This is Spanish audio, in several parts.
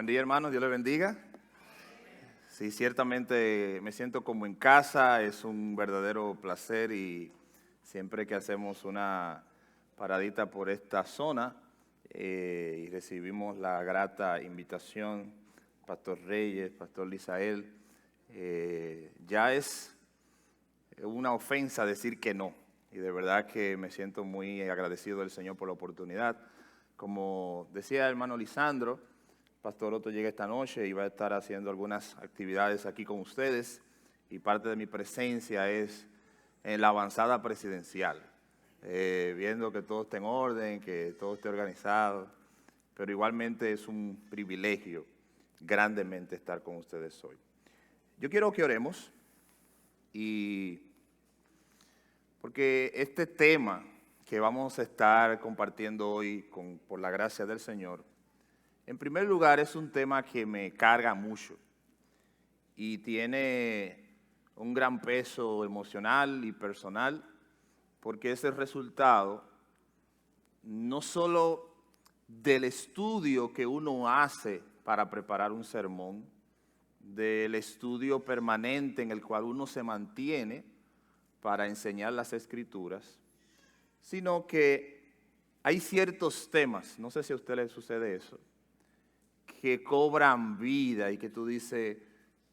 Buen día, hermanos, Dios les bendiga. Sí, ciertamente me siento como en casa, es un verdadero placer y siempre que hacemos una paradita por esta zona y recibimos la grata invitación, Pastor Reyes, Pastor Lisael, ya es una ofensa decir que no. Y de verdad que me siento muy agradecido del Señor por la oportunidad. Como decía el hermano Lisandro, Pastor Otto llega esta noche y va a estar haciendo algunas actividades aquí con ustedes y parte de mi presencia es en la avanzada presidencial, viendo que todo esté en orden, que todo esté organizado, pero igualmente es un privilegio grandemente estar con ustedes hoy. Yo quiero que oremos porque este tema que vamos a estar compartiendo hoy por la gracia del Señor, en primer lugar, es un tema que me carga mucho y tiene un gran peso emocional y personal porque es el resultado no solo del estudio que uno hace para preparar un sermón, del estudio permanente en el cual uno se mantiene para enseñar las Escrituras, sino que hay ciertos temas, no sé si a usted le sucede eso, que cobran vida y que tú dices,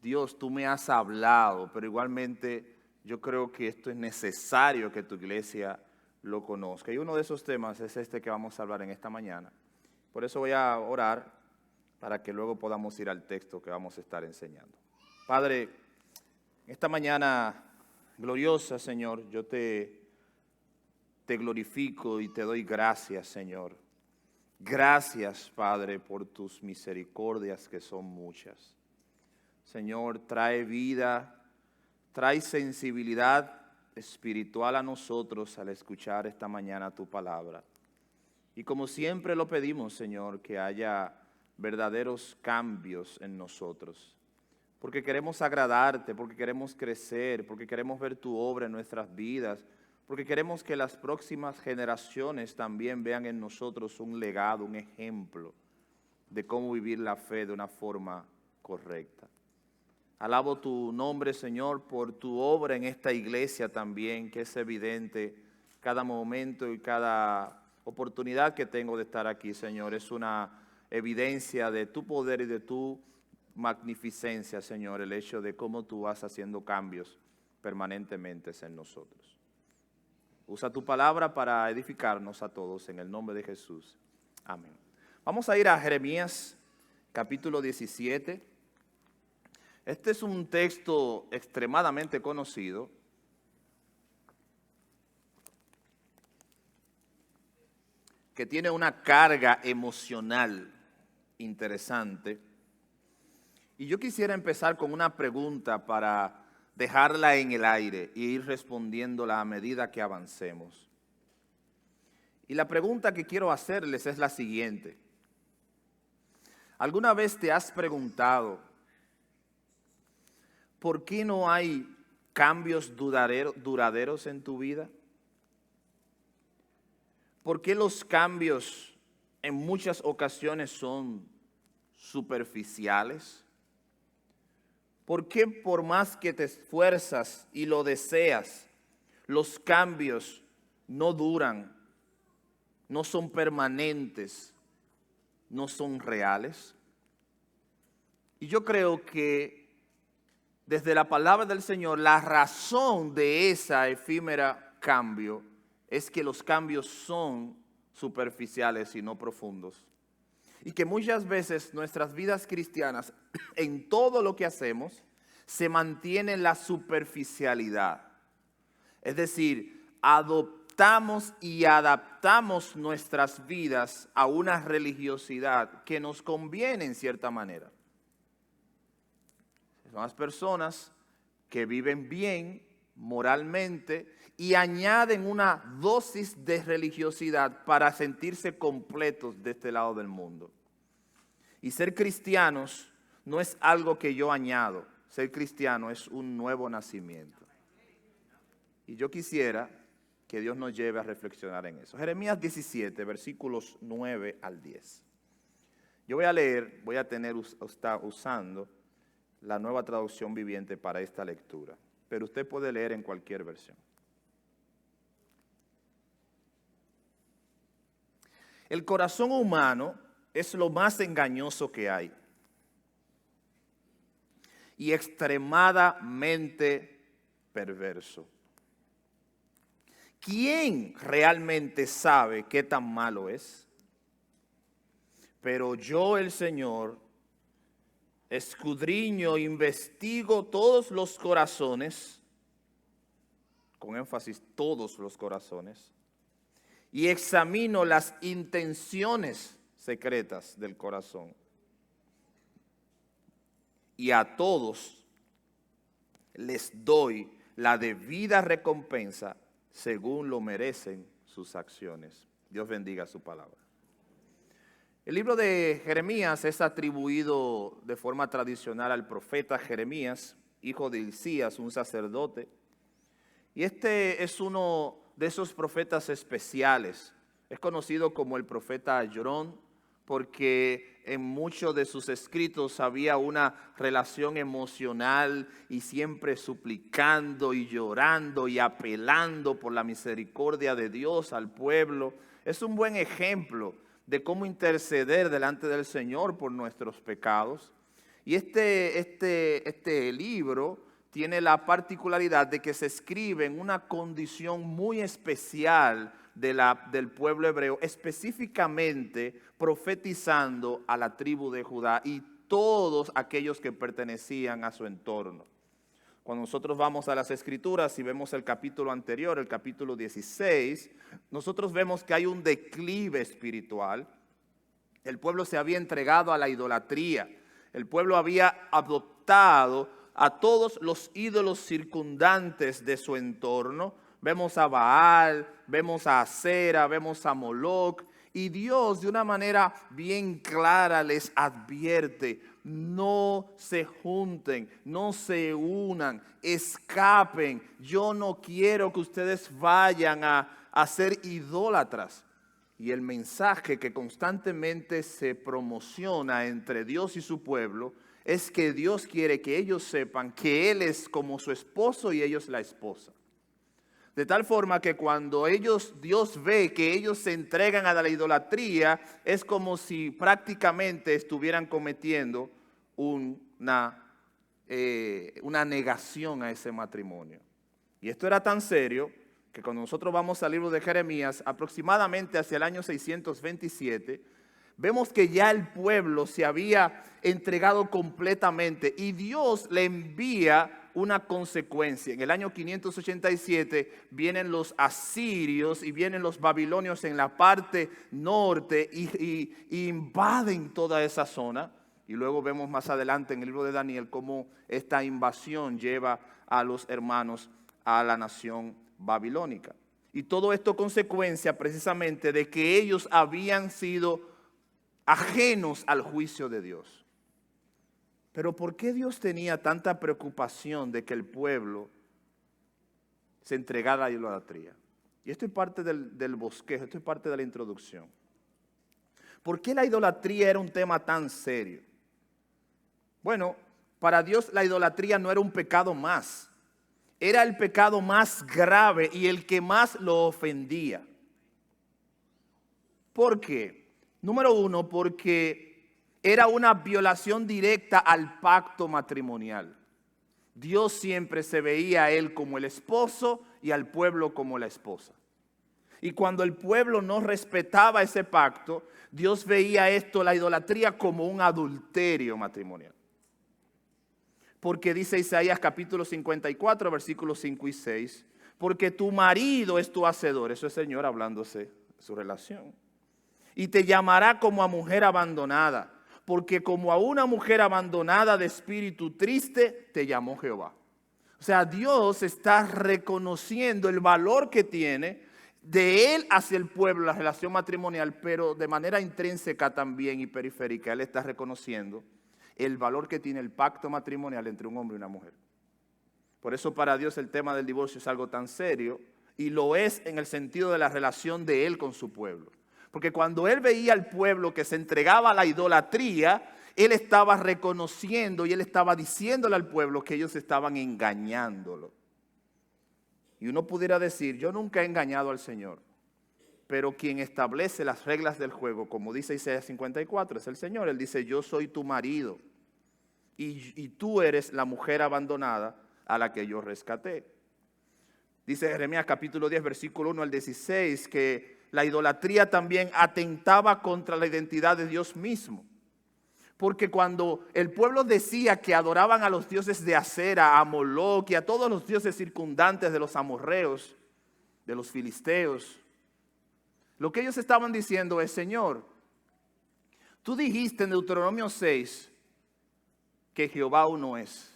Dios, tú me has hablado, pero igualmente yo creo que esto es necesario que tu iglesia lo conozca. Y uno de esos temas es este que vamos a hablar en esta mañana. Por eso voy a orar para que luego podamos ir al texto que vamos a estar enseñando. Padre, esta mañana gloriosa, Señor, yo te glorifico y te doy gracias, Señor. Gracias, Padre, por tus misericordias que son muchas. Señor, trae vida, trae sensibilidad espiritual a nosotros al escuchar esta mañana tu palabra. Y como siempre lo pedimos, Señor, que haya verdaderos cambios en nosotros. Porque queremos agradarte, porque queremos crecer, porque queremos ver tu obra en nuestras vidas, porque queremos que las próximas generaciones también vean en nosotros un legado, un ejemplo de cómo vivir la fe de una forma correcta. Alabo tu nombre, Señor, por tu obra en esta iglesia también, que es evidente cada momento y cada oportunidad que tengo de estar aquí, Señor. Es una evidencia de tu poder y de tu magnificencia, Señor, el hecho de cómo tú vas haciendo cambios permanentemente en nosotros. Usa tu palabra para edificarnos a todos en el nombre de Jesús. Amén. Vamos a ir a Jeremías capítulo 17. Este es un texto extremadamente conocido. Que tiene una carga emocional interesante. Y yo quisiera empezar con una pregunta para dejarla en el aire e ir respondiéndola a medida que avancemos. Y la pregunta que quiero hacerles es la siguiente. ¿Alguna vez te has preguntado por qué no hay cambios duraderos en tu vida? ¿Por qué los cambios en muchas ocasiones son superficiales? ¿Por qué por más que te esfuerzas y lo deseas, los cambios no duran, no son permanentes, no son reales? Y yo creo que desde la palabra del Señor, la razón de esa efímera cambio es que los cambios son superficiales y no profundos. Y que muchas veces nuestras vidas cristianas, en todo lo que hacemos, se mantiene la superficialidad. Es decir, adoptamos y adaptamos nuestras vidas a una religiosidad que nos conviene en cierta manera. Son las personas que viven bien moralmente y añaden una dosis de religiosidad para sentirse completos de este lado del mundo. Y ser cristianos no es algo que yo añado, ser cristiano es un nuevo nacimiento. Y yo quisiera que Dios nos lleve a reflexionar en eso. Jeremías 17, versículos 9 al 10. Yo voy a tener estar usando la Nueva Traducción Viviente para esta lectura, pero usted puede leer en cualquier versión. El corazón humano es lo más engañoso que hay y extremadamente perverso. ¿Quién realmente sabe qué tan malo es? Pero yo, el Señor, escudriño, investigo todos los corazones, con énfasis todos los corazones, y examino las intenciones secretas del corazón. Y a todos les doy la debida recompensa según lo merecen sus acciones. Dios bendiga su palabra. El libro de Jeremías es atribuido de forma tradicional al profeta Jeremías, hijo de Hilcías, un sacerdote. Y este es uno de esos profetas especiales. Es conocido como el profeta llorón porque en muchos de sus escritos había una relación emocional y siempre suplicando y llorando y apelando por la misericordia de Dios al pueblo. Es un buen ejemplo de cómo interceder delante del Señor por nuestros pecados. Y este libro tiene la particularidad de que se escribe en una condición muy especial del pueblo hebreo, específicamente profetizando a la tribu de Judá y todos aquellos que pertenecían a su entorno. Cuando nosotros vamos a las Escrituras y vemos el capítulo anterior, el capítulo 16, nosotros vemos que hay un declive espiritual. El pueblo se había entregado a la idolatría. El pueblo había adoptado a todos los ídolos circundantes de su entorno. Vemos a Baal, vemos a Asera, vemos a Moloc. Y Dios de una manera bien clara les advierte: no se junten, no se unan, escapen. Yo no quiero que ustedes vayan a ser idólatras. Y el mensaje que constantemente se promociona entre Dios y su pueblo es que Dios quiere que ellos sepan que Él es como su esposo y ellos la esposa. De tal forma que cuando Dios ve que ellos se entregan a la idolatría, es como si prácticamente estuvieran cometiendo una negación a ese matrimonio. Y esto era tan serio que cuando nosotros vamos al libro de Jeremías, aproximadamente hacia el año 627, vemos que ya el pueblo se había entregado completamente y Dios le envía una consecuencia. En el año 587 vienen los asirios y vienen los babilonios en la parte norte y invaden toda esa zona. Y luego vemos más adelante en el libro de Daniel cómo esta invasión lleva a los hermanos a la nación babilónica. Y todo esto consecuencia precisamente de que ellos habían sido ajenos al juicio de Dios. Pero ¿por qué Dios tenía tanta preocupación de que el pueblo se entregara a la idolatría? Y esto es parte del bosquejo, esto es parte de la introducción. ¿Por qué la idolatría era un tema tan serio? Bueno, para Dios la idolatría no era un pecado más. Era el pecado más grave y el que más lo ofendía. ¿Por qué? Número uno, porque era una violación directa al pacto matrimonial. Dios siempre se veía a él como el esposo y al pueblo como la esposa. Y cuando el pueblo no respetaba ese pacto, Dios veía esto, la idolatría, como un adulterio matrimonial. Porque dice Isaías capítulo 54, versículos 5 y 6, porque tu marido es tu hacedor. Eso es el Señor hablándose de su relación. Y te llamará como a mujer abandonada, porque como a una mujer abandonada de espíritu triste, te llamó Jehová. O sea, Dios está reconociendo el valor que tiene de Él hacia el pueblo, la relación matrimonial, pero de manera intrínseca también y periférica. Él está reconociendo el valor que tiene el pacto matrimonial entre un hombre y una mujer. Por eso para Dios el tema del divorcio es algo tan serio, y lo es en el sentido de la relación de Él con su pueblo. Porque cuando él veía al pueblo que se entregaba a la idolatría, él estaba reconociendo y él estaba diciéndole al pueblo que ellos estaban engañándolo. Y uno pudiera decir, yo nunca he engañado al Señor, pero quien establece las reglas del juego, como dice Isaías 54, es el Señor. Él dice, yo soy tu marido y tú eres la mujer abandonada a la que yo rescaté. Dice Jeremías capítulo 10, versículo 1 al 16, que la idolatría también atentaba contra la identidad de Dios mismo. Porque cuando el pueblo decía que adoraban a los dioses de Acera, a Moloc y a todos los dioses circundantes de los amorreos, de los filisteos, lo que ellos estaban diciendo es, Señor, tú dijiste en Deuteronomio 6 que Jehová uno es.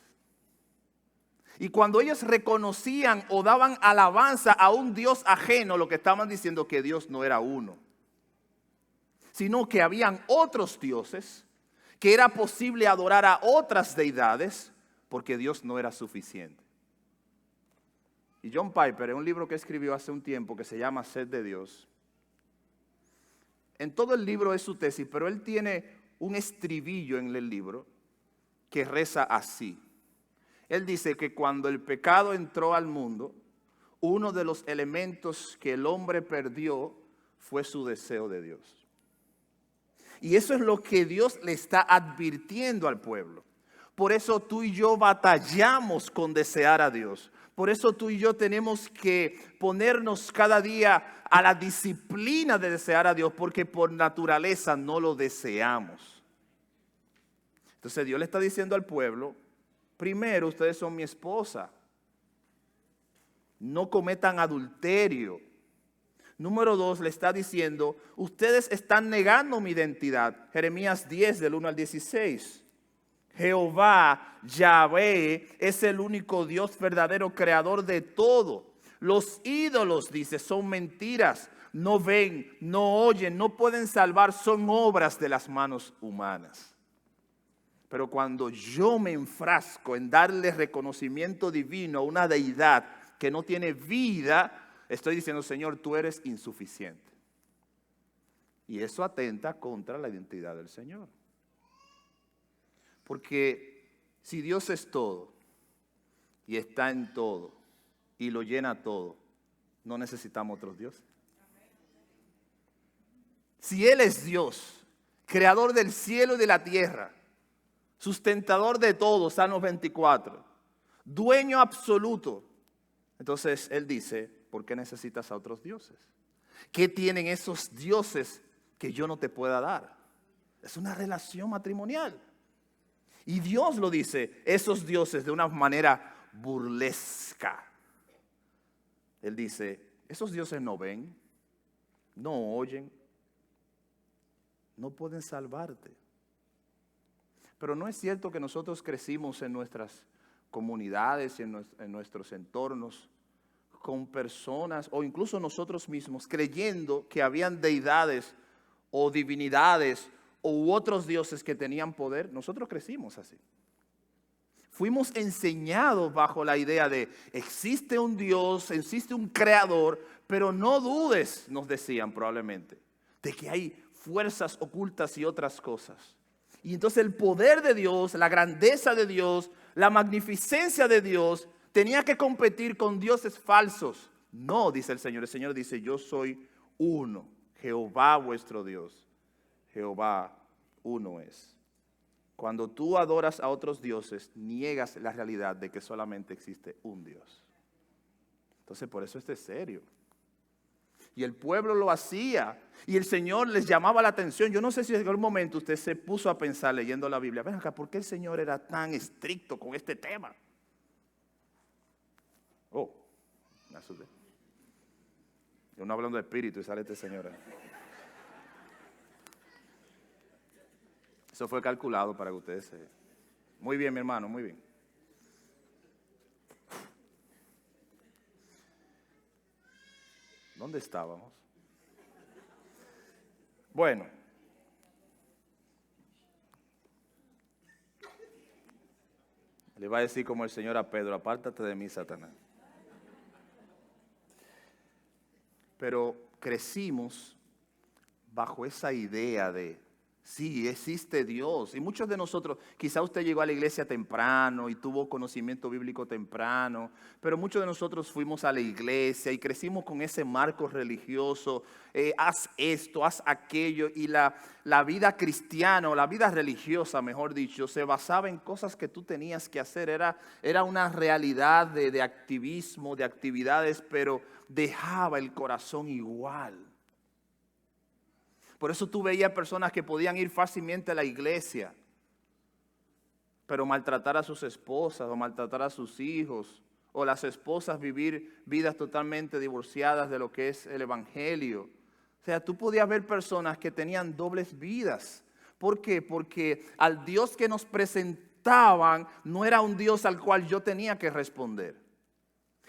Y cuando ellos reconocían o daban alabanza a un Dios ajeno, lo que estaban diciendo que Dios no era uno, sino que habían otros dioses, que era posible adorar a otras deidades, porque Dios no era suficiente. Y John Piper, en un libro que escribió hace un tiempo que se llama Sed de Dios, en todo el libro es su tesis, pero él tiene un estribillo en el libro que reza así. Él dice que cuando el pecado entró al mundo, uno de los elementos que el hombre perdió fue su deseo de Dios. Y eso es lo que Dios le está advirtiendo al pueblo. Por eso tú y yo batallamos con desear a Dios. Por eso tú y yo tenemos que ponernos cada día a la disciplina de desear a Dios, porque por naturaleza no lo deseamos. Entonces Dios le está diciendo al pueblo, primero, ustedes son mi esposa. No cometan adulterio. Número 2, le está diciendo, ustedes están negando mi identidad. Jeremías 10, del 1 al 16. Jehová, Yahvé, es el único Dios verdadero, creador de todo. Los ídolos, dice, son mentiras. No ven, no oyen, no pueden salvar, son obras de las manos humanas. Pero cuando yo me enfrasco en darle reconocimiento divino a una deidad que no tiene vida, estoy diciendo, Señor, tú eres insuficiente. Y eso atenta contra la identidad del Señor. Porque si Dios es todo y está en todo y lo llena todo, no necesitamos otros dioses. Si Él es Dios, creador del cielo y de la tierra, sustentador de todo, Salmos 24, dueño absoluto, entonces Él dice, ¿por qué necesitas a otros dioses? ¿Qué tienen esos dioses que yo no te pueda dar? Es una relación matrimonial. Y Dios lo dice, esos dioses de una manera burlesca. Él dice, esos dioses no ven, no oyen, no pueden salvarte. Pero no es cierto que nosotros crecimos en nuestras comunidades y en nuestros entornos con personas o incluso nosotros mismos creyendo que habían deidades o divinidades u otros dioses que tenían poder. Nosotros crecimos así. Fuimos enseñados bajo la idea de existe un Dios, existe un creador, pero no dudes, nos decían probablemente, de que hay fuerzas ocultas y otras cosas. Y entonces el poder de Dios, la grandeza de Dios, la magnificencia de Dios tenía que competir con dioses falsos. No, dice el Señor dice, yo soy uno, Jehová vuestro Dios. Jehová uno es. Cuando tú adoras a otros dioses, niegas la realidad de que solamente existe un Dios. Entonces por eso esto es serio. Y el pueblo lo hacía. Y el Señor les llamaba la atención. Yo no sé si en algún momento usted se puso a pensar leyendo la Biblia. Ven acá, ¿por qué el Señor era tan estricto con este tema? Oh, me asusté. Yo no hablando de espíritu y sale este señor. Eso fue calculado para que ustedes se... Muy bien, mi hermano, muy bien. ¿Dónde estábamos? Bueno. Le va a decir como el Señor a Pedro, apártate de mí, Satanás. Pero crecimos bajo esa idea de, sí, existe Dios. Y muchos de nosotros, quizá usted llegó a la iglesia temprano y tuvo conocimiento bíblico temprano, pero muchos de nosotros fuimos a la iglesia y crecimos con ese marco religioso. Haz esto, haz aquello. Y la vida cristiana o la vida religiosa, mejor dicho, se basaba en cosas que tú tenías que hacer. Era una realidad de activismo, de actividades, pero dejaba el corazón igual. Por eso tú veías personas que podían ir fácilmente a la iglesia, pero maltratar a sus esposas o maltratar a sus hijos, o las esposas vivir vidas totalmente divorciadas de lo que es el evangelio. O sea, tú podías ver personas que tenían dobles vidas. ¿Por qué? Porque al Dios que nos presentaban no era un Dios al cual yo tenía que responder.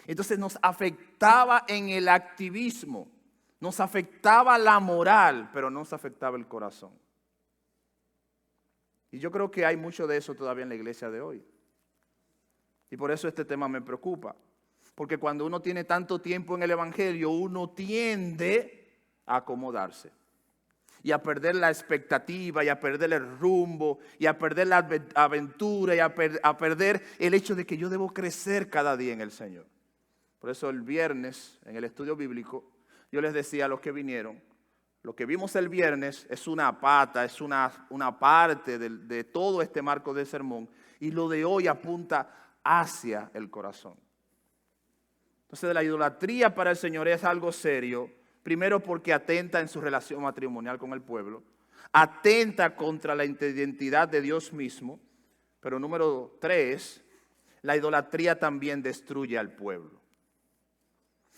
Entonces nos afectaba en el activismo. Nos afectaba la moral, pero no nos afectaba el corazón. Y yo creo que hay mucho de eso todavía en la iglesia de hoy. Y por eso este tema me preocupa. Porque cuando uno tiene tanto tiempo en el evangelio, uno tiende a acomodarse. Y a perder la expectativa, y a perder el rumbo, y a perder la aventura, y a perder el hecho de que yo debo crecer cada día en el Señor. Por eso el viernes, en el estudio bíblico, yo les decía a los que vinieron, lo que vimos el viernes es una pata, es una parte de todo este marco del sermón, y lo de hoy apunta hacia el corazón. Entonces la idolatría para el Señor es algo serio, primero porque atenta en su relación matrimonial con el pueblo, atenta contra la identidad de Dios mismo, pero número 3, la idolatría también destruye al pueblo.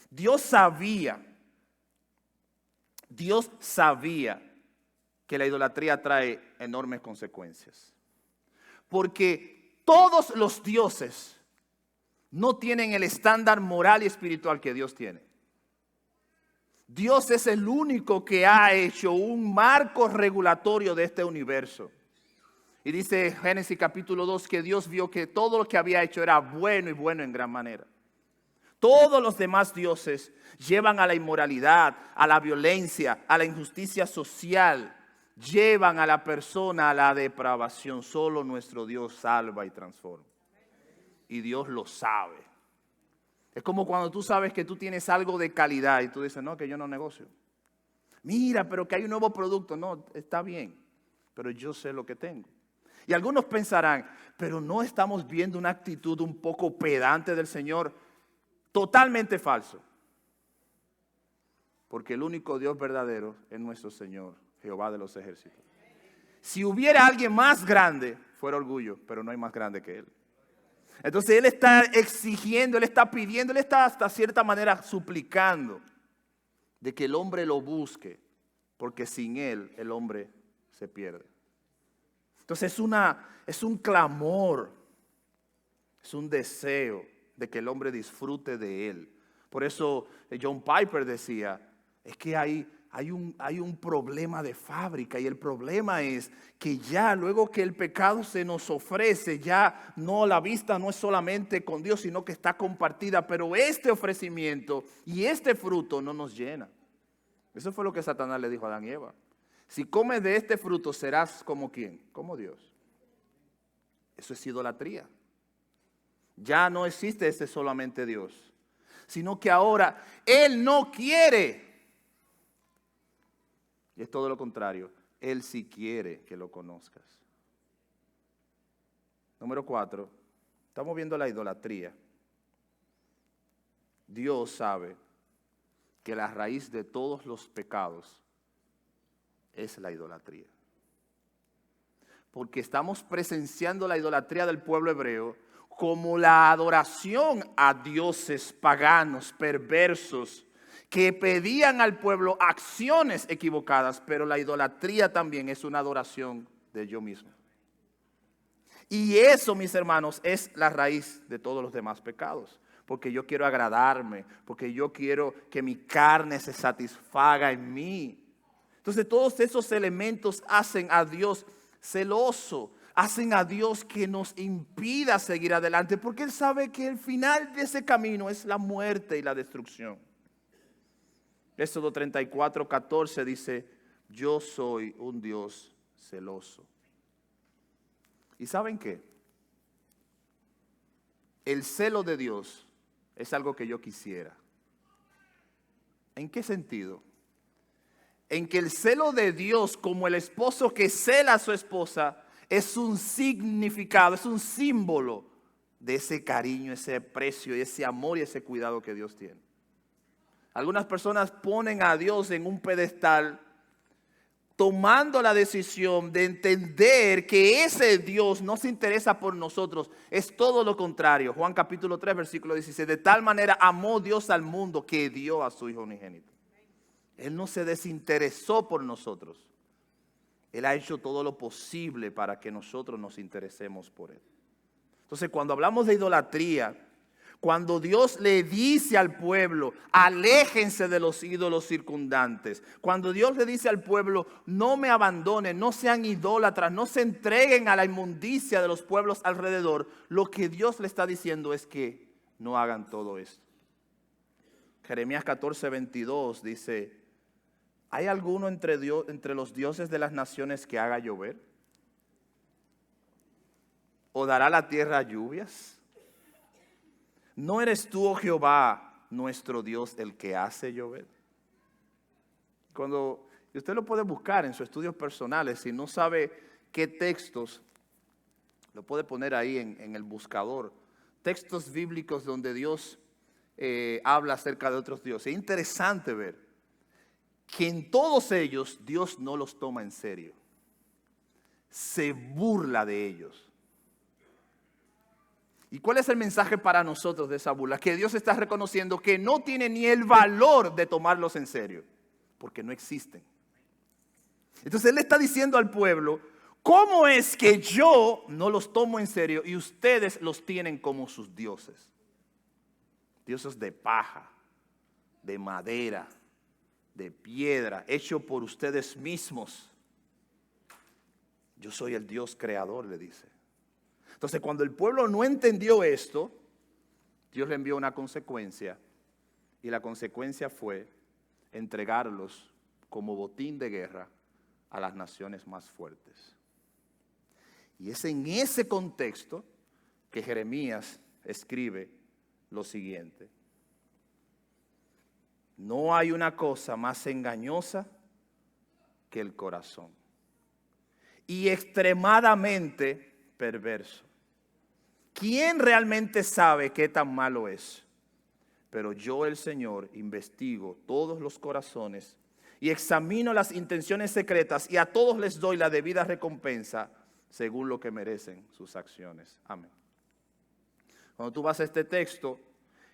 Dios sabía que la idolatría trae enormes consecuencias. Porque todos los dioses no tienen el estándar moral y espiritual que Dios tiene. Dios es el único que ha hecho un marco regulatorio de este universo. Y dice Génesis capítulo 2 que Dios vio que todo lo que había hecho era bueno y bueno en gran manera. Todos los demás dioses llevan a la inmoralidad, a la violencia, a la injusticia social, llevan a la persona a la depravación. Solo nuestro Dios salva y transforma. Y Dios lo sabe. Es como cuando tú sabes que tú tienes algo de calidad y tú dices, no, que yo no negocio. Mira, pero que hay un nuevo producto. No, está bien, pero yo sé lo que tengo. Y algunos pensarán, pero no estamos viendo una actitud un poco pedante del Señor. Totalmente falso. Porque el único Dios verdadero es nuestro Señor, Jehová de los ejércitos. Si hubiera alguien más grande, fuera orgullo, pero no hay más grande que Él. Entonces Él está exigiendo, Él está pidiendo, Él está hasta cierta manera suplicando de que el hombre lo busque, porque sin Él el hombre se pierde. Entonces es un clamor, es un deseo de que el hombre disfrute de Él. Por eso John Piper decía, es que hay un problema de fábrica, y el problema es que ya luego que el pecado se nos ofrece, ya no, la vista no es solamente con Dios, sino que está compartida, pero este ofrecimiento y este fruto no nos llena. Eso fue lo que Satanás le dijo a Adán y Eva. Si comes de este fruto serás como ¿quién? Como Dios. Eso es idolatría. Ya no existe ese solamente Dios, sino que ahora Él no quiere. Y es todo lo contrario. Él sí quiere que lo conozcas. Número 4. Estamos viendo la idolatría. Dios sabe que la raíz de todos los pecados es la idolatría. Porque estamos presenciando la idolatría del pueblo hebreo como la adoración a dioses paganos, perversos, que pedían al pueblo acciones equivocadas, pero la idolatría también es una adoración de yo mismo. Y eso, mis hermanos, es la raíz de todos los demás pecados. Porque yo quiero agradarme, porque yo quiero que mi carne se satisfaga en mí. Entonces todos esos elementos hacen a Dios celoso, hacen a Dios que nos impida seguir adelante, porque Él sabe que el final de ese camino es la muerte y la destrucción. Éxodo 34:14 dice, yo soy un Dios celoso. ¿Y saben qué? El celo de Dios es algo que yo quisiera. ¿En qué sentido? En que el celo de Dios, como el esposo que cela a su esposa, es un significado, es un símbolo de ese cariño, ese aprecio, ese amor y ese cuidado que Dios tiene. Algunas personas ponen a Dios en un pedestal, tomando la decisión de entender que ese Dios no se interesa por nosotros, es todo lo contrario. Juan capítulo 3, versículo 16, de tal manera amó Dios al mundo que dio a su Hijo unigénito. Él no se desinteresó por nosotros. Él ha hecho todo lo posible para que nosotros nos interesemos por Él. Entonces, cuando hablamos de idolatría, cuando Dios le dice al pueblo, aléjense de los ídolos circundantes. Cuando Dios le dice al pueblo, no me abandonen, no sean idólatras, no se entreguen a la inmundicia de los pueblos alrededor. Lo que Dios le está diciendo es que no hagan todo esto. Jeremías 14, 22 dice, ¿hay alguno entre los dioses de las naciones que haga llover? ¿O dará la tierra lluvias? ¿No eres tú, oh Jehová, nuestro Dios, el que hace llover? Y usted lo puede buscar en sus estudios personales, si no sabe qué textos, lo puede poner ahí en el buscador. Textos bíblicos donde Dios habla acerca de otros dioses. Es interesante ver que en todos ellos Dios no los toma en serio. Se burla de ellos. ¿Y cuál es el mensaje para nosotros de esa burla? Que Dios está reconociendo que no tiene ni el valor de tomarlos en serio, porque no existen. Entonces Él le está diciendo al pueblo, ¿cómo es que yo no los tomo en serio y ustedes los tienen como sus dioses? Dioses de paja, de madera, de piedra, hecho por ustedes mismos. Yo soy el Dios creador, le dice. Entonces, cuando el pueblo no entendió esto, Dios le envió una consecuencia. Y la consecuencia fue entregarlos como botín de guerra a las naciones más fuertes. Y es en ese contexto que Jeremías escribe lo siguiente. No hay una cosa más engañosa que el corazón. Y extremadamente perverso. ¿Quién realmente sabe qué tan malo es? Pero yo, el Señor, investigo todos los corazones y examino las intenciones secretas y a todos les doy la debida recompensa según lo que merecen sus acciones. Amén. Cuando tú vas a este texto,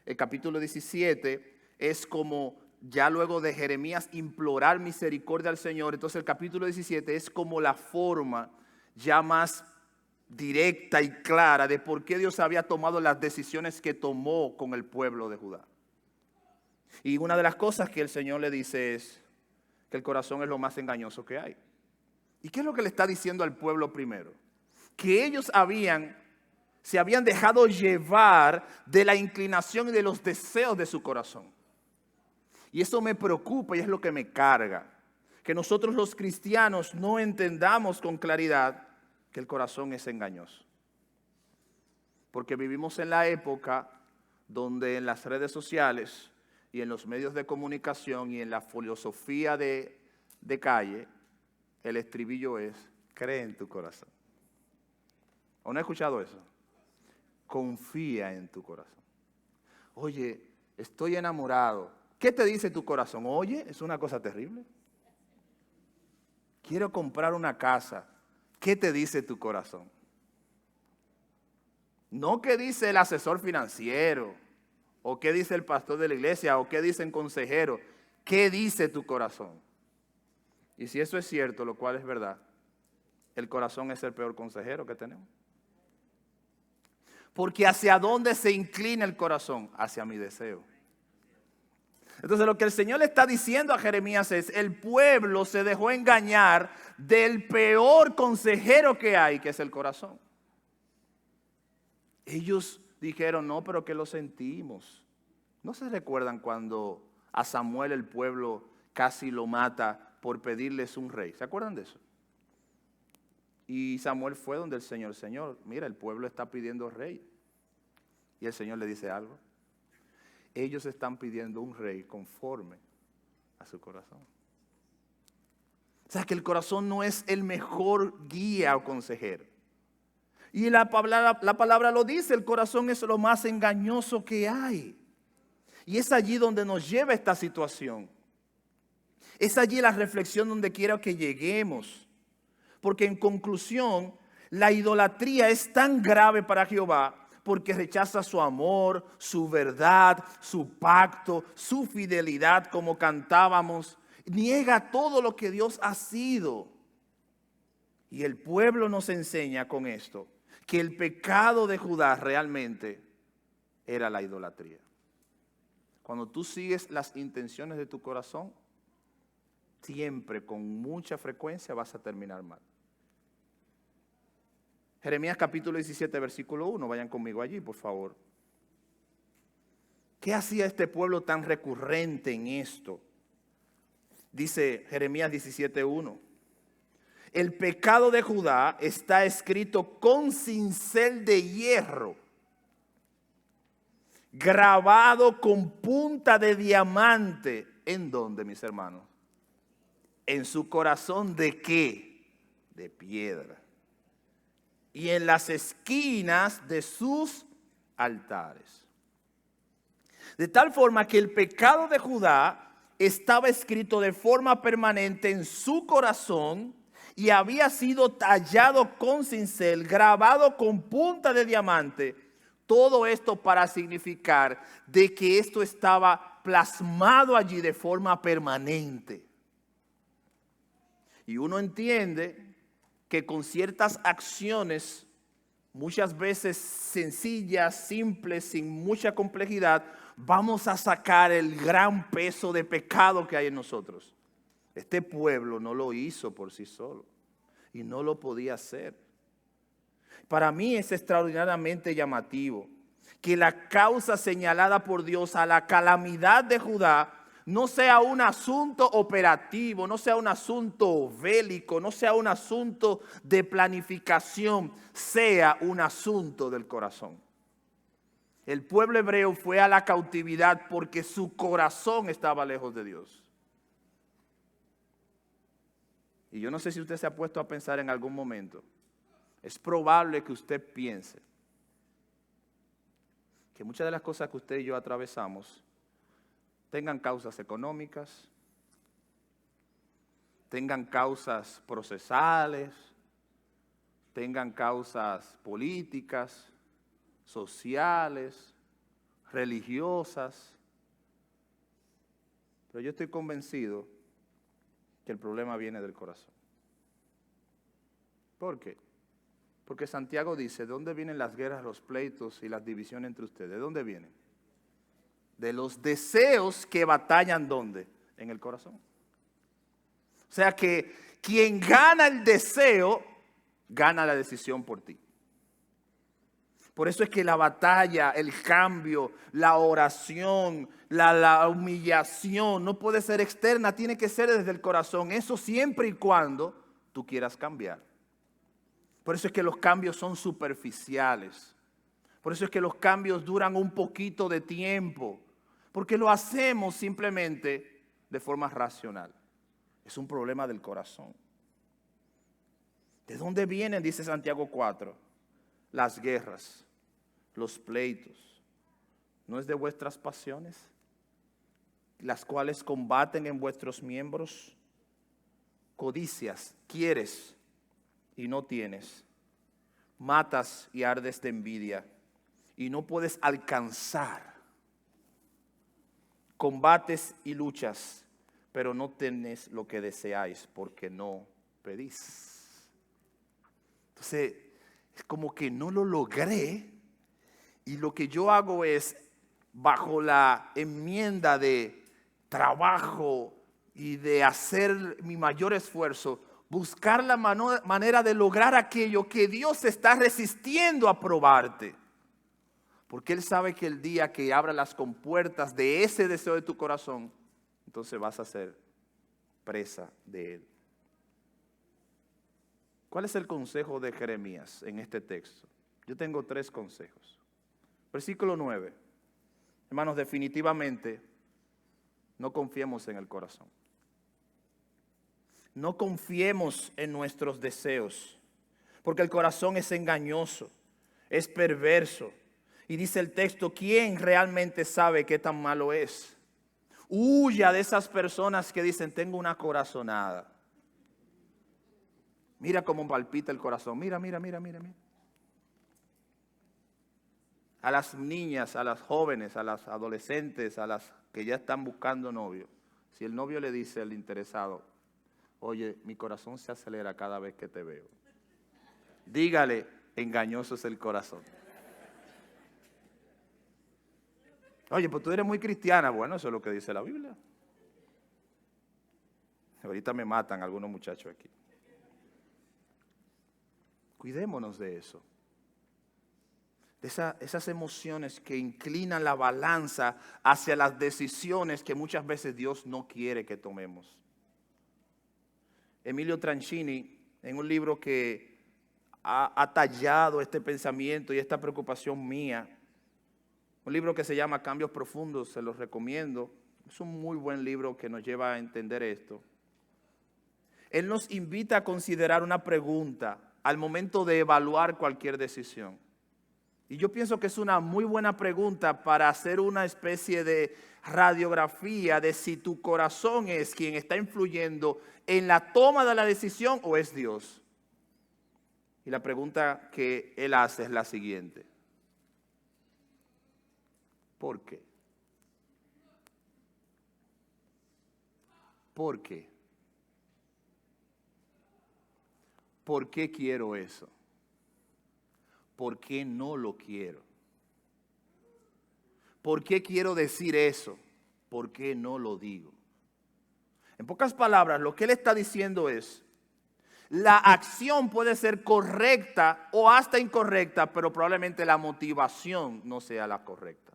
el capítulo 17 es como ya luego de Jeremías implorar misericordia al Señor. Entonces el capítulo 17 es como la forma ya más directa y clara de por qué Dios había tomado las decisiones que tomó con el pueblo de Judá. Y una de las cosas que el Señor le dice es que el corazón es lo más engañoso que hay. ¿Y qué es lo que le está diciendo al pueblo primero? Que ellos se habían dejado llevar de la inclinación y de los deseos de su corazón. Y eso me preocupa y es lo que me carga. Que nosotros los cristianos no entendamos con claridad que el corazón es engañoso. Porque vivimos en la época donde en las redes sociales y en los medios de comunicación y en la filosofía de calle, el estribillo es, cree en tu corazón. ¿O no he escuchado eso? Confía en tu corazón. Oye, estoy enamorado. ¿Qué te dice tu corazón? Oye, es una cosa terrible. Quiero comprar una casa. ¿Qué te dice tu corazón? No qué dice el asesor financiero, o qué dice el pastor de la iglesia, o qué dice el consejero. ¿Qué dice tu corazón? Y si eso es cierto, lo cual es verdad, el corazón es el peor consejero que tenemos. Porque ¿hacia dónde se inclina el corazón? Hacia mi deseo. Entonces lo que el Señor le está diciendo a Jeremías es, el pueblo se dejó engañar del peor consejero que hay, que es el corazón. Ellos dijeron, no, pero que lo sentimos. ¿No se recuerdan cuando a Samuel el pueblo casi lo mata por pedirles un rey. ¿Se acuerdan de eso? Y Samuel fue donde el Señor, Señor, mira, el pueblo está pidiendo rey. Y el Señor le dice algo. Ellos están pidiendo un rey conforme a su corazón. O sea que el corazón no es el mejor guía o consejero. Y la palabra lo dice, el corazón es lo más engañoso que hay. Y es allí donde nos lleva esta situación. Es allí la reflexión donde quiero que lleguemos. Porque en conclusión, la idolatría es tan grave para Jehová porque rechaza su amor, su verdad, su pacto, su fidelidad, como cantábamos. Niega todo lo que Dios ha sido. Y el pueblo nos enseña con esto que el pecado de Judá realmente era la idolatría. Cuando tú sigues las intenciones de tu corazón, siempre, con mucha frecuencia, vas a terminar mal. Jeremías capítulo 17, versículo 1. Vayan conmigo allí, por favor. ¿Qué hacía este pueblo tan recurrente en esto? Dice Jeremías 17, 1. El pecado de Judá está escrito con cincel de hierro, grabado con punta de diamante. ¿En dónde, mis hermanos? En su corazón, ¿de qué? De piedra. Y en las esquinas de sus altares. De tal forma que el pecado de Judá estaba escrito de forma permanente en su corazón y había sido tallado con cincel, grabado con punta de diamante. Todo esto para significar de que esto estaba plasmado allí de forma permanente. Y uno entiende que con ciertas acciones, muchas veces sencillas, simples, sin mucha complejidad, vamos a sacar el gran peso de pecado que hay en nosotros. Este pueblo no lo hizo por sí solo y no lo podía hacer. Para mí es extraordinariamente llamativo que la causa señalada por Dios a la calamidad de Judá no sea un asunto operativo, no sea un asunto bélico, no sea un asunto de planificación, sea un asunto del corazón. El pueblo hebreo fue a la cautividad porque su corazón estaba lejos de Dios. Y yo no sé si usted se ha puesto a pensar en algún momento. Es probable que usted piense que muchas de las cosas que usted y yo atravesamos tengan causas económicas, tengan causas procesales, tengan causas políticas, sociales, religiosas. Pero yo estoy convencido que el problema viene del corazón. ¿Por qué? Porque Santiago dice, ¿de dónde vienen las guerras, los pleitos y las divisiones entre ustedes? ¿De dónde vienen? De los deseos que batallan, ¿dónde? En el corazón. O sea que quien gana el deseo, gana la decisión por ti. Por eso es que la batalla, el cambio, la oración, la humillación no puede ser externa, tiene que ser desde el corazón. Eso siempre y cuando tú quieras cambiar. Por eso es que los cambios son superficiales. Por eso es que los cambios duran un poquito de tiempo. Porque lo hacemos simplemente de forma racional. Es un problema del corazón. ¿De dónde vienen, dice Santiago 4, las guerras, los pleitos? ¿No es de vuestras pasiones, las cuales combaten en vuestros miembros? Codicias, quieres y no tienes. Matas y ardes de envidia y no puedes alcanzar. Combates y luchas, pero no tenés lo que deseáis porque no pedís. Entonces, es como que no lo logré y lo que yo hago es, bajo la enmienda de trabajo y de hacer mi mayor esfuerzo, buscar la manera de lograr aquello que Dios está resistiendo a probarte. Porque Él sabe que el día que abra las compuertas de ese deseo de tu corazón, entonces vas a ser presa de él. ¿Cuál es el consejo de Jeremías en este texto? Yo tengo 3 consejos. Versículo 9. Hermanos, definitivamente no confiemos en el corazón. No confiemos en nuestros deseos, porque el corazón es engañoso, es perverso. Y dice el texto, ¿quién realmente sabe qué tan malo es? Huya de esas personas que dicen, tengo una corazonada. Mira cómo palpita el corazón. Mira. A las niñas, a las jóvenes, a las adolescentes, a las que ya están buscando novio. Si el novio le dice al interesado, oye, mi corazón se acelera cada vez que te veo. Dígale, engañoso es el corazón. Oye, pues tú eres muy cristiana. Bueno, eso es lo que dice la Biblia. Ahorita me matan algunos muchachos aquí. Cuidémonos de eso. De esas emociones que inclinan la balanza hacia las decisiones que muchas veces Dios no quiere que tomemos. Emilio Tranchini, en un libro que ha tallado este pensamiento y esta preocupación mía, un libro que se llama Cambios Profundos, se los recomiendo. Es un muy buen libro que nos lleva a entender esto. Él nos invita a considerar una pregunta al momento de evaluar cualquier decisión. Y yo pienso que es una muy buena pregunta para hacer una especie de radiografía de si tu corazón es quien está influyendo en la toma de la decisión o es Dios. Y la pregunta que él hace es la siguiente. ¿Por qué? ¿Por qué? ¿Por qué quiero eso? ¿Por qué no lo quiero? ¿Por qué quiero decir eso? ¿Por qué no lo digo? En pocas palabras, lo que él está diciendo es, la acción puede ser correcta o hasta incorrecta, pero probablemente la motivación no sea la correcta.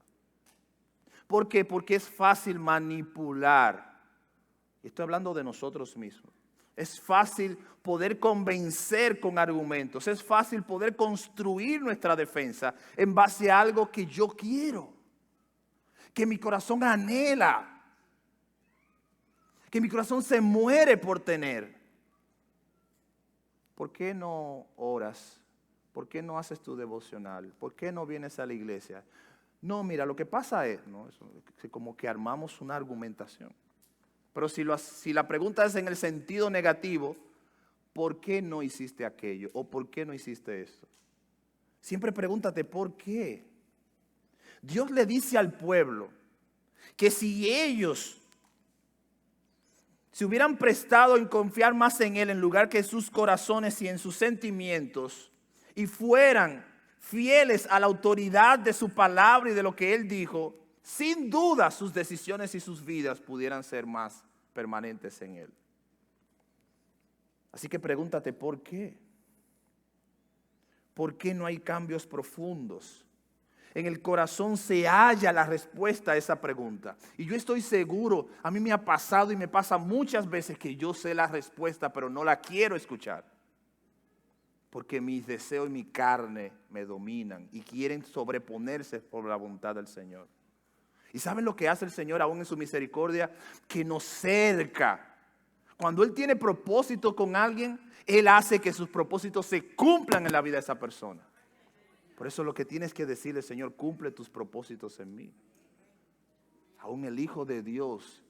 ¿Por qué? Porque es fácil manipular. Estoy hablando de nosotros mismos. Es fácil poder convencer con argumentos. Es fácil poder construir nuestra defensa en base a algo que yo quiero, que mi corazón anhela, que mi corazón se muere por tener. ¿Por qué no oras? ¿Por qué no haces tu devocional? ¿Por qué no vienes a la iglesia? No, mira, lo que pasa es, ¿no? Es como que armamos una argumentación. Pero si la pregunta es en el sentido negativo, ¿por qué no hiciste aquello? ¿O por qué no hiciste esto? Siempre pregúntate, ¿por qué? Dios le dice al pueblo que si ellos se hubieran prestado en confiar más en Él en lugar que en sus corazones y en sus sentimientos, y fueran fieles a la autoridad de su palabra y de lo que Él dijo, sin duda sus decisiones y sus vidas pudieran ser más permanentes en Él. Así que pregúntate, ¿por qué? ¿Por qué no hay cambios profundos? En el corazón se halla la respuesta a esa pregunta. Y yo estoy seguro, a mí me ha pasado y me pasa muchas veces que yo sé la respuesta, pero no la quiero escuchar. Porque mis deseos y mi carne me dominan y quieren sobreponerse por la voluntad del Señor. ¿Y saben lo que hace el Señor aún en su misericordia? Que nos cerca. Cuando Él tiene propósito con alguien, Él hace que sus propósitos se cumplan en la vida de esa persona. Por eso lo que tienes que decirle, Señor, cumple tus propósitos en mí. Aún el Hijo de Dios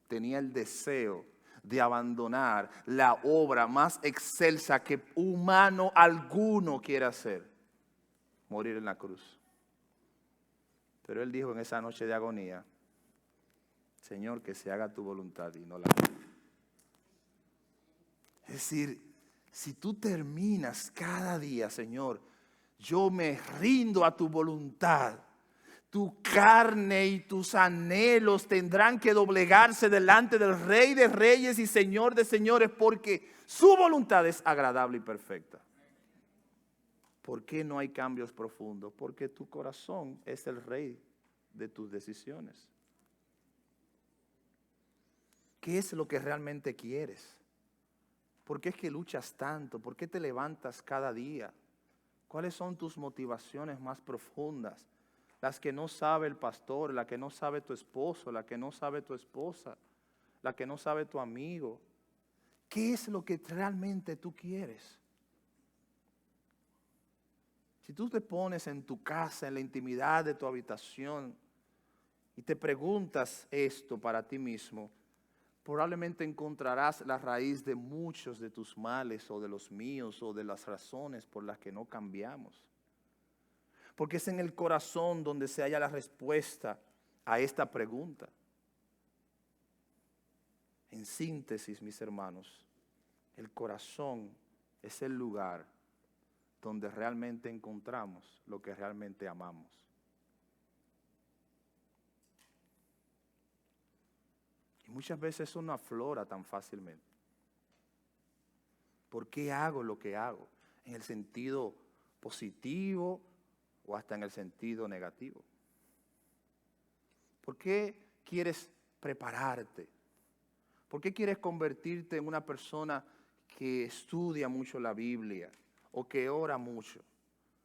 tenía el deseo de abandonar la obra más excelsa que humano alguno quiera hacer, morir en la cruz. Pero Él dijo en esa noche de agonía, Señor, que se haga tu voluntad y no la mía. Es decir, si tú terminas cada día, Señor, yo me rindo a tu voluntad, tu carne y tus anhelos tendrán que doblegarse delante del Rey de Reyes y Señor de Señores, porque su voluntad es agradable y perfecta. ¿Por qué no hay cambios profundos? Porque tu corazón es el rey de tus decisiones. ¿Qué es lo que realmente quieres? ¿Por qué es que luchas tanto? ¿Por qué te levantas cada día? ¿Cuáles son tus motivaciones más profundas? Las que no sabe el pastor, la que no sabe tu esposo, la que no sabe tu esposa, la que no sabe tu amigo. ¿Qué es lo que realmente tú quieres? Si tú te pones en tu casa, en la intimidad de tu habitación, y te preguntas esto para ti mismo, probablemente encontrarás la raíz de muchos de tus males o de los míos o de las razones por las que no cambiamos. Porque es en el corazón donde se halla la respuesta a esta pregunta. En síntesis, mis hermanos, el corazón es el lugar donde realmente encontramos lo que realmente amamos. Y muchas veces eso no aflora tan fácilmente. ¿Por qué hago lo que hago? ¿En el sentido positivo o hasta en el sentido negativo? ¿Por qué quieres prepararte? ¿Por qué quieres convertirte en una persona que estudia mucho la Biblia o que ora mucho?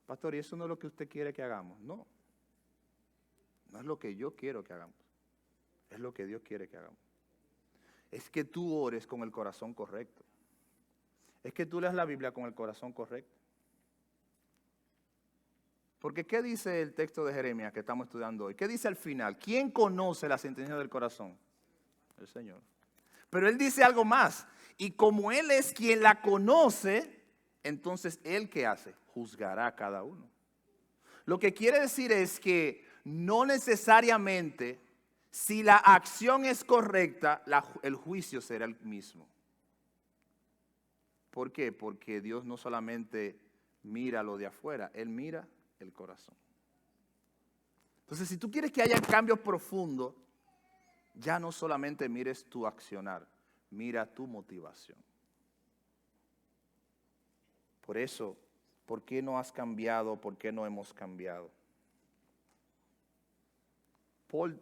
Pastor, ¿y eso no es lo que usted quiere que hagamos? No. No es lo que yo quiero que hagamos. Es lo que Dios quiere que hagamos. Es que tú ores con el corazón correcto. Es que tú leas la Biblia con el corazón correcto. Porque ¿qué dice el texto de Jeremías que estamos estudiando hoy? ¿Qué dice al final? ¿Quién conoce las intenciones del corazón? El Señor. Pero Él dice algo más. Y como Él es quien la conoce, entonces Él, ¿qué hace? Juzgará a cada uno. Lo que quiere decir es que no necesariamente, si la acción es correcta, el juicio será el mismo. ¿Por qué? Porque Dios no solamente mira lo de afuera, Él mira el corazón. Entonces, si tú quieres que haya cambios profundos, ya no solamente mires tu accionar, mira tu motivación. Por eso, ¿por qué no has cambiado? ¿Por qué no hemos cambiado? Paul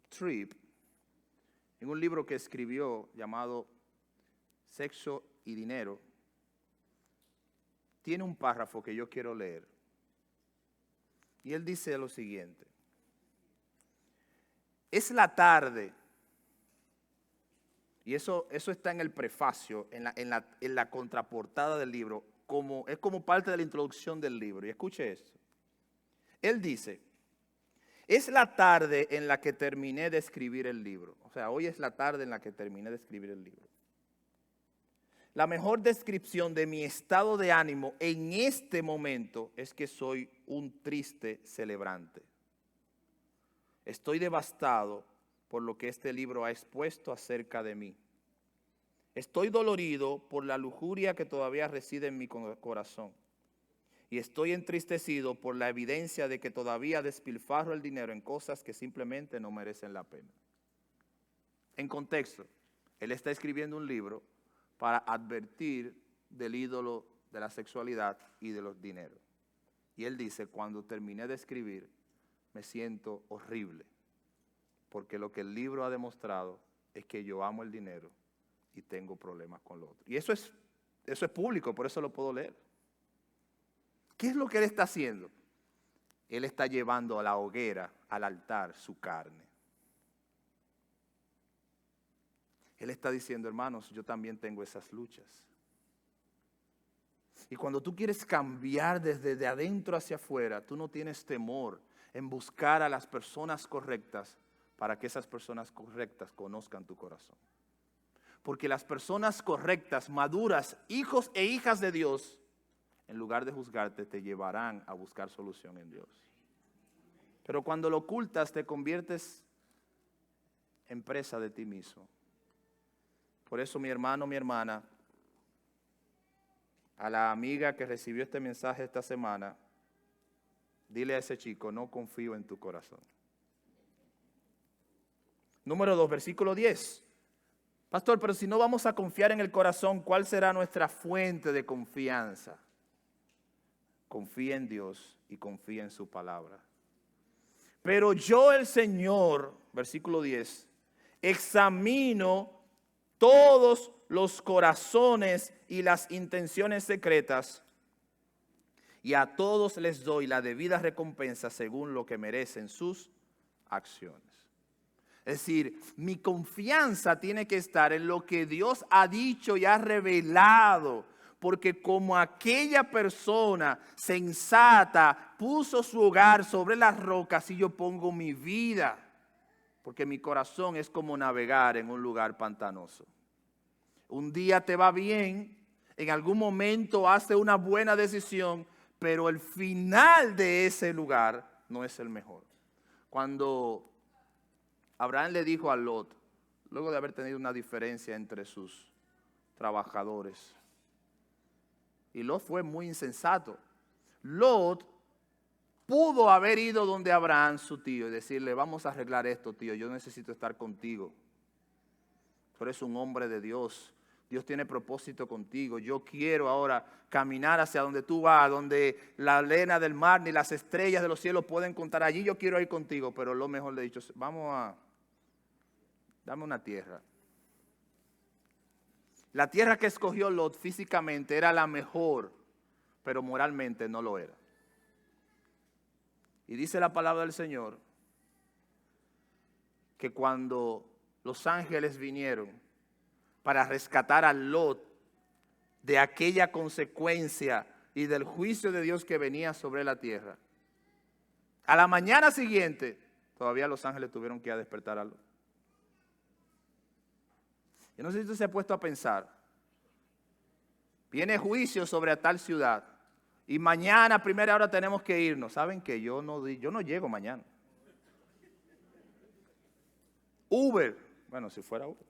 Tripp, en un libro que escribió llamado Sexo y Dinero, tiene un párrafo que yo quiero leer. Y él dice lo siguiente: es la tarde, y eso está en el prefacio, en la contraportada del libro, es como parte de la introducción del libro. Y escuche esto. Él dice: es la tarde en la que terminé de escribir el libro. O sea, hoy es la tarde en la que terminé de escribir el libro. La mejor descripción de mi estado de ánimo en este momento es que soy un triste celebrante. Estoy devastado por lo que este libro ha expuesto acerca de mí. Estoy dolorido por la lujuria que todavía reside en mi corazón. Y estoy entristecido por la evidencia de que todavía despilfarro el dinero en cosas que simplemente no merecen la pena. En contexto, él está escribiendo un libro para advertir del ídolo de la sexualidad y de los dineros. Y él dice: cuando terminé de escribir, me siento horrible, porque lo que el libro ha demostrado es que yo amo el dinero y tengo problemas con lo otro. Y eso es público, por eso lo puedo leer. ¿Qué es lo que él está haciendo? Él está llevando a la hoguera, al altar, su carne. Él está diciendo: hermanos, yo también tengo esas luchas. Y cuando tú quieres cambiar desde de adentro hacia afuera, tú no tienes temor en buscar a las personas correctas para que esas personas correctas conozcan tu corazón. Porque las personas correctas, maduras, hijos e hijas de Dios, en lugar de juzgarte, te llevarán a buscar solución en Dios. Pero cuando lo ocultas, te conviertes en presa de ti mismo. Por eso, mi hermano, mi hermana, a la amiga que recibió este mensaje esta semana, dile a ese chico: no confío en tu corazón. Número 2, versículo 10. Pastor, pero si no vamos a confiar en el corazón, ¿cuál será nuestra fuente de confianza? Confía en Dios y confía en su palabra. Pero yo, el Señor, versículo 10, examino todos los corazones y las intenciones secretas, y a todos les doy la debida recompensa según lo que merecen sus acciones. Es decir, mi confianza tiene que estar en lo que Dios ha dicho y ha revelado, porque como aquella persona sensata puso su hogar sobre las rocas, así yo pongo mi vida, porque mi corazón es como navegar en un lugar pantanoso. Un día te va bien, en algún momento hace una buena decisión, pero el final de ese lugar no es el mejor. Cuando Abraham le dijo a Lot, luego de haber tenido una diferencia entre sus trabajadores, y Lot fue muy insensato. Lot pudo haber ido donde Abraham, su tío, y decirle, vamos a arreglar esto, tío, yo necesito estar contigo. Tú eres un hombre de Dios. Dios tiene propósito contigo. Yo quiero ahora caminar hacia donde tú vas, donde la arena del mar ni las estrellas de los cielos pueden contar. Allí yo quiero ir contigo, pero lo mejor le he dicho, dame una tierra. La tierra que escogió Lot físicamente era la mejor, pero moralmente no lo era. Y dice la palabra del Señor que cuando los ángeles vinieron para rescatar a Lot de aquella consecuencia y del juicio de Dios que venía sobre la tierra, a la mañana siguiente todavía los ángeles tuvieron que ir a despertar a Lot. Yo no sé si usted se ha puesto a pensar, viene juicio sobre a tal ciudad y mañana a primera hora tenemos que irnos. ¿Saben qué? Yo no llego mañana. Uber, bueno, si fuera Uber.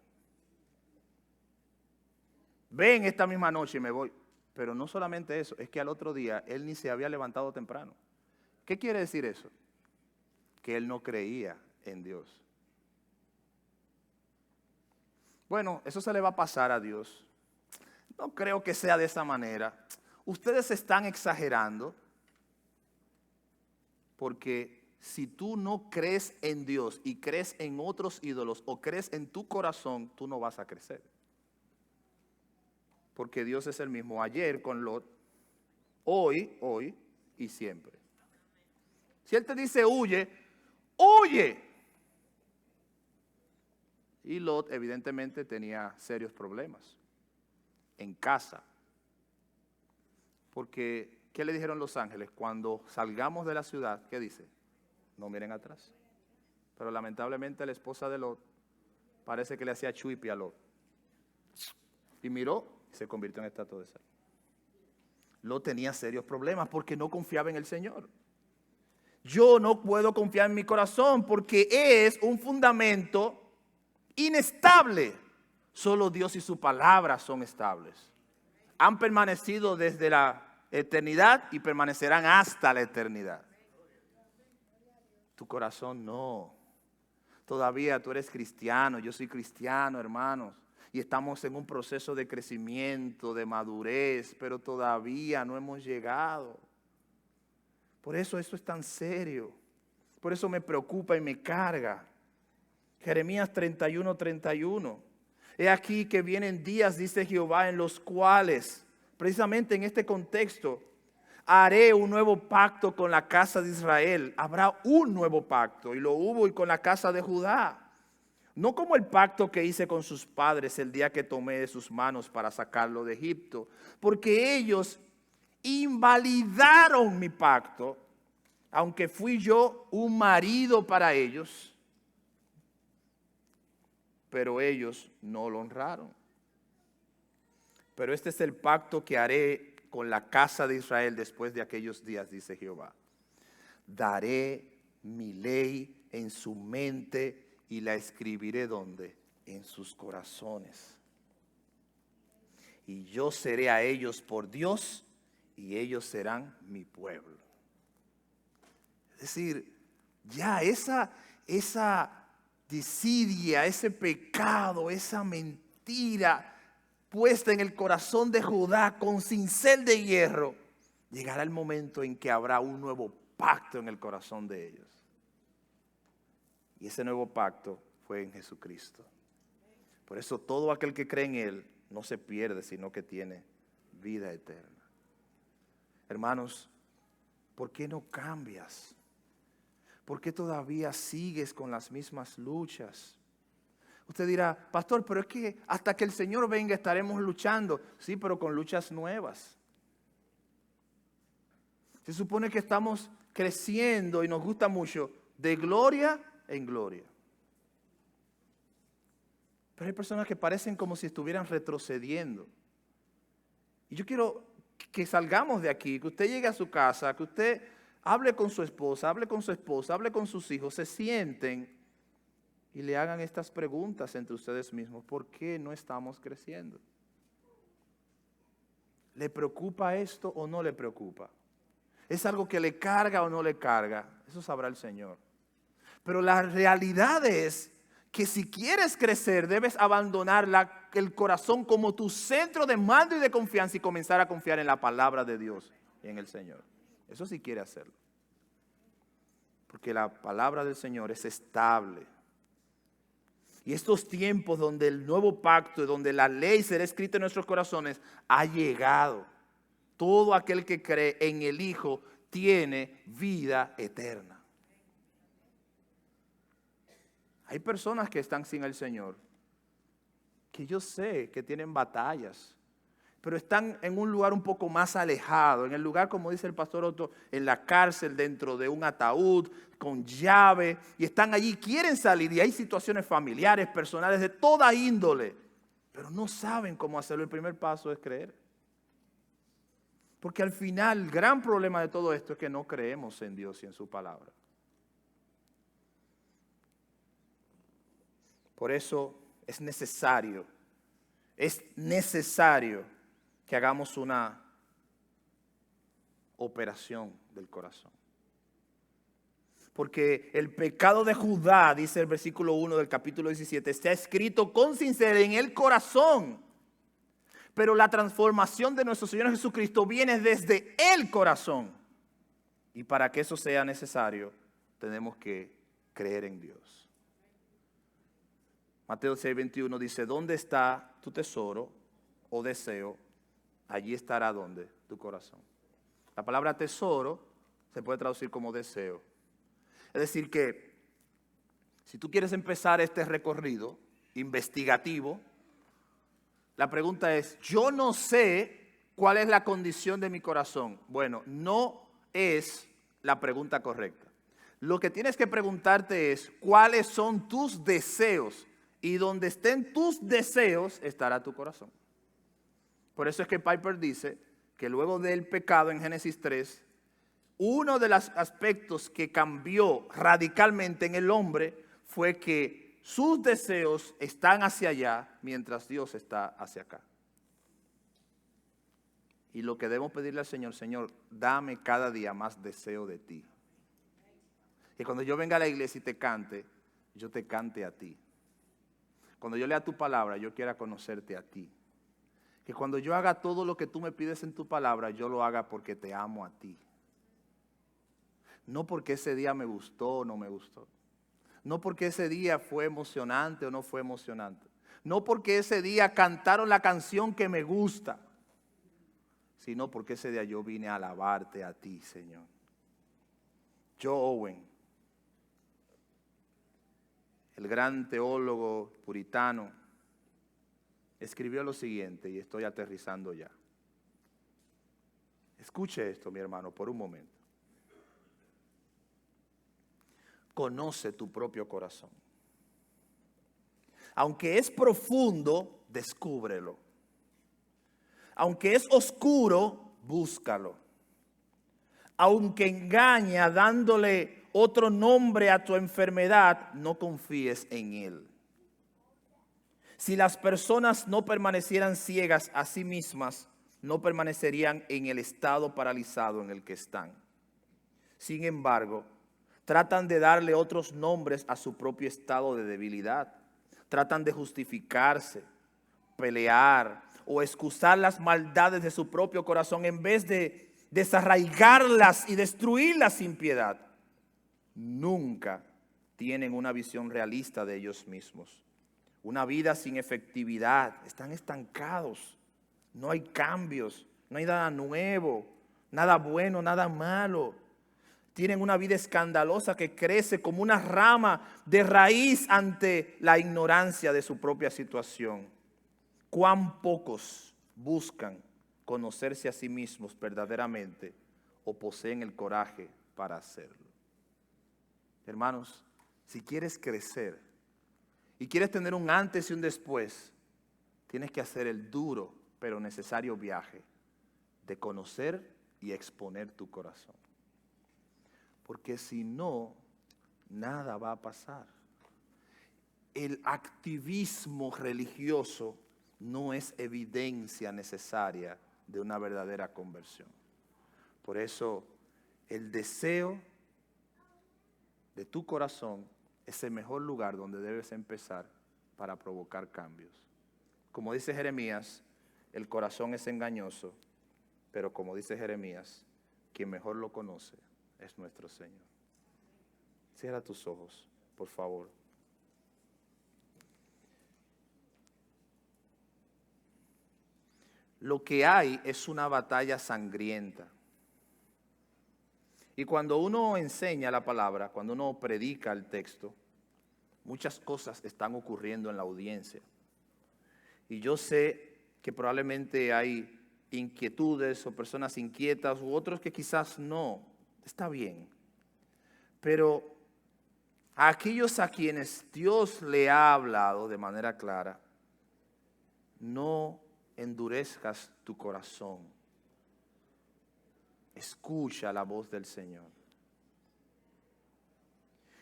Ven esta misma noche y me voy. Pero no solamente eso, es que al otro día él ni se había levantado temprano. ¿Qué quiere decir eso? Que él no creía en Dios. Bueno, eso se le va a pasar a Dios. No creo que sea de esa manera. Ustedes están exagerando, porque si tú no crees en Dios y crees en otros ídolos o crees en tu corazón, tú no vas a crecer. Porque Dios es el mismo ayer con Lot, hoy y siempre. Si Él te dice huye, huye. Y Lot evidentemente tenía serios problemas en casa. Porque, ¿qué le dijeron los ángeles? Cuando salgamos de la ciudad, ¿qué dice? No miren atrás. Pero lamentablemente la esposa de Lot parece que le hacía chuipi a Lot. Y miró y se convirtió en estatua de sal. Lot tenía serios problemas porque no confiaba en el Señor. Yo no puedo confiar en mi corazón porque es un fundamento inestable. Solo Dios y su palabra son estables. Han permanecido desde la eternidad y permanecerán hasta la eternidad. Tu corazón no. Todavía tú eres cristiano, yo soy cristiano, hermanos. Y estamos en un proceso de crecimiento, de madurez, pero todavía no hemos llegado. Por eso esto es tan serio. Por eso me preocupa y me carga. Jeremías 31:31. He aquí que vienen días, dice Jehová, en los cuales, precisamente en este contexto, haré un nuevo pacto con la casa de Israel. Habrá un nuevo pacto, y lo hubo y con la casa de Judá. No como el pacto que hice con sus padres el día que tomé de sus manos para sacarlo de Egipto, porque ellos invalidaron mi pacto, aunque fui yo un marido para ellos, pero ellos no lo honraron. Pero este es el pacto que haré con la casa de Israel después de aquellos días, dice Jehová. Daré mi ley en su mente y la escribiré ¿dónde? En sus corazones. Y yo seré a ellos por Dios y ellos serán mi pueblo. Es decir, ya esa desidia, ese pecado, esa mentira puesta en el corazón de Judá con cincel de hierro, llegará el momento en que habrá un nuevo pacto en el corazón de ellos. Y ese nuevo pacto fue en Jesucristo. Por eso todo aquel que cree en Él no se pierde, sino que tiene vida eterna. Hermanos, ¿por qué no cambias? ¿Por qué todavía sigues con las mismas luchas? Usted dirá, pastor, pero es que hasta que el Señor venga estaremos luchando. Sí, pero con luchas nuevas. Se supone que estamos creciendo y nos gusta mucho de gloria en gloria. Pero hay personas que parecen como si estuvieran retrocediendo. Y yo quiero que salgamos de aquí, que usted llegue a su casa, que usted hable con su esposa, hable con su esposa, hable con sus hijos, se sienten y le hagan estas preguntas entre ustedes mismos. ¿Por qué no estamos creciendo? ¿Le preocupa esto o no le preocupa? ¿Es algo que le carga o no le carga? Eso sabrá el Señor. Pero la realidad es que si quieres crecer, debes abandonar el corazón como tu centro de mando y de confianza y comenzar a confiar en la palabra de Dios y en el Señor. Eso sí quiere hacerlo. Porque la palabra del Señor es estable. Y estos tiempos donde el nuevo pacto, donde la ley será escrita en nuestros corazones, ha llegado. Todo aquel que cree en el Hijo tiene vida eterna. Hay personas que están sin el Señor, que yo sé que tienen batallas, pero están en un lugar un poco más alejado, en el lugar, como dice el pastor Otto, en la cárcel, dentro de un ataúd, con llave, y están allí, quieren salir, y hay situaciones familiares, personales, de toda índole, pero no saben cómo hacerlo. El primer paso es creer. Porque al final, el gran problema de todo esto es que no creemos en Dios y en su palabra. Por eso es necesario que hagamos una operación del corazón. Porque el pecado de Judá, dice el versículo 1 del capítulo 17, está escrito con sinceridad en el corazón. Pero la transformación de nuestro Señor Jesucristo viene desde el corazón. Y para que eso sea necesario, tenemos que creer en Dios. Mateo 6:21 dice, ¿dónde está tu tesoro o deseo? Allí estará ¿dónde? Tu corazón. La palabra tesoro se puede traducir como deseo. Es decir que si tú quieres empezar este recorrido investigativo, la pregunta es, yo no sé cuál es la condición de mi corazón. Bueno, no es la pregunta correcta. Lo que tienes que preguntarte es, ¿cuáles son tus deseos? Y donde estén tus deseos, estará tu corazón. Por eso es que Piper dice que luego del pecado en Génesis 3, uno de los aspectos que cambió radicalmente en el hombre fue que sus deseos están hacia allá mientras Dios está hacia acá. Y lo que debemos pedirle al Señor, Señor, dame cada día más deseo de ti. Que cuando yo venga a la iglesia y te cante, yo te cante a ti. Cuando yo lea tu palabra, yo quiera conocerte a ti. Que cuando yo haga todo lo que tú me pides en tu palabra, yo lo haga porque te amo a ti. No porque ese día me gustó o no me gustó. No porque ese día fue emocionante o no fue emocionante. No porque ese día cantaron la canción que me gusta. Sino porque ese día yo vine a alabarte a ti, Señor. Joe Owen, el gran teólogo puritano, escribió lo siguiente, y estoy aterrizando ya. Escuche esto, mi hermano, por un momento. Conoce tu propio corazón. Aunque es profundo, descúbrelo. Aunque es oscuro, búscalo. Aunque engaña dándole otro nombre a tu enfermedad, no confíes en él. Si las personas no permanecieran ciegas a sí mismas, no permanecerían en el estado paralizado en el que están. Sin embargo, tratan de darle otros nombres a su propio estado de debilidad. Tratan de justificarse, pelear o excusar las maldades de su propio corazón en vez de desarraigarlas y destruirlas sin piedad. Nunca tienen una visión realista de ellos mismos. Una vida sin efectividad, están estancados, no hay cambios, no hay nada nuevo, nada bueno, nada malo. Tienen una vida escandalosa que crece como una rama de raíz ante la ignorancia de su propia situación. Cuán pocos buscan conocerse a sí mismos verdaderamente o poseen el coraje para hacerlo. Hermanos, si quieres crecer y quieres tener un antes y un después, tienes que hacer el duro pero necesario viaje de conocer y exponer tu corazón. Porque si no, nada va a pasar. El activismo religioso no es evidencia necesaria de una verdadera conversión. Por eso, el deseo de tu corazón es el mejor lugar donde debes empezar para provocar cambios. Como dice Jeremías, el corazón es engañoso, pero como dice Jeremías, quien mejor lo conoce es nuestro Señor. Cierra tus ojos, por favor. Lo que hay es una batalla sangrienta. Y cuando uno enseña la palabra, cuando uno predica el texto, muchas cosas están ocurriendo en la audiencia. Y yo sé que probablemente hay inquietudes o personas inquietas u otros que quizás no. Está bien. Pero a aquellos a quienes Dios le ha hablado de manera clara, no endurezcas tu corazón. Escucha la voz del Señor.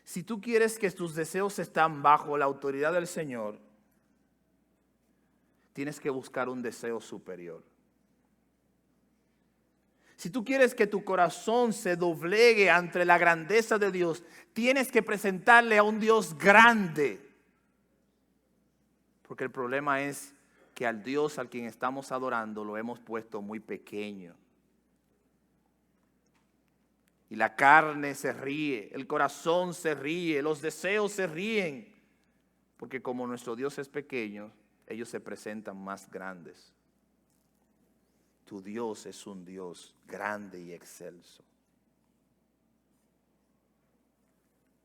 Si tú quieres que tus deseos estén bajo la autoridad del Señor, tienes que buscar un deseo superior. Si tú quieres que tu corazón se doblegue ante la grandeza de Dios, tienes que presentarle a un Dios grande. Porque el problema es que al Dios al quien estamos adorando lo hemos puesto muy pequeño. Y la carne se ríe, el corazón se ríe, los deseos se ríen. Porque como nuestro Dios es pequeño, ellos se presentan más grandes. Tu Dios es un Dios grande y excelso.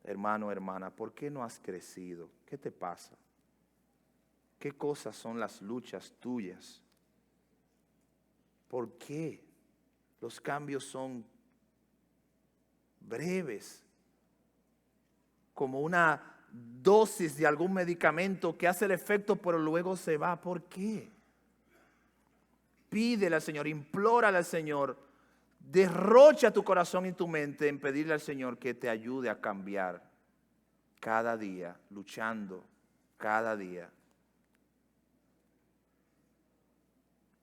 Hermano, hermana, ¿por qué no has crecido? ¿Qué te pasa? ¿Qué cosas son las luchas tuyas? ¿Por qué los cambios son breves? Como una dosis de algún medicamento que hace el efecto pero luego se va. ¿Por qué? Pídele al Señor, implórale al Señor, derrocha tu corazón y tu mente en pedirle al Señor que te ayude a cambiar cada día, luchando cada día.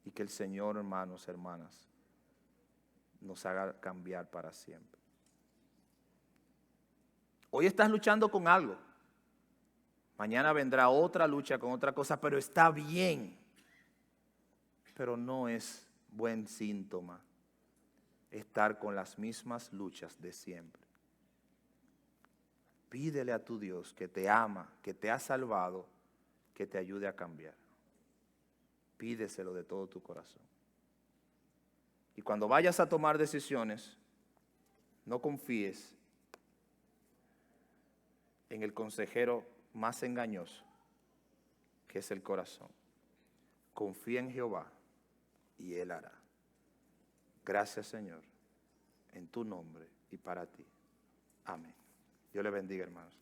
Y que el Señor, hermanos, hermanas, nos haga cambiar para siempre. Hoy estás luchando con algo. Mañana vendrá otra lucha con otra cosa, pero está bien. Pero no es buen síntoma estar con las mismas luchas de siempre. Pídele a tu Dios que te ama, que te ha salvado, que te ayude a cambiar. Pídeselo de todo tu corazón. Y cuando vayas a tomar decisiones, no confíes en el consejero más engañoso, que es el corazón. Confía en Jehová y Él hará. Gracias, Señor, en tu nombre y para ti. Amén. Dios le bendiga, hermanos.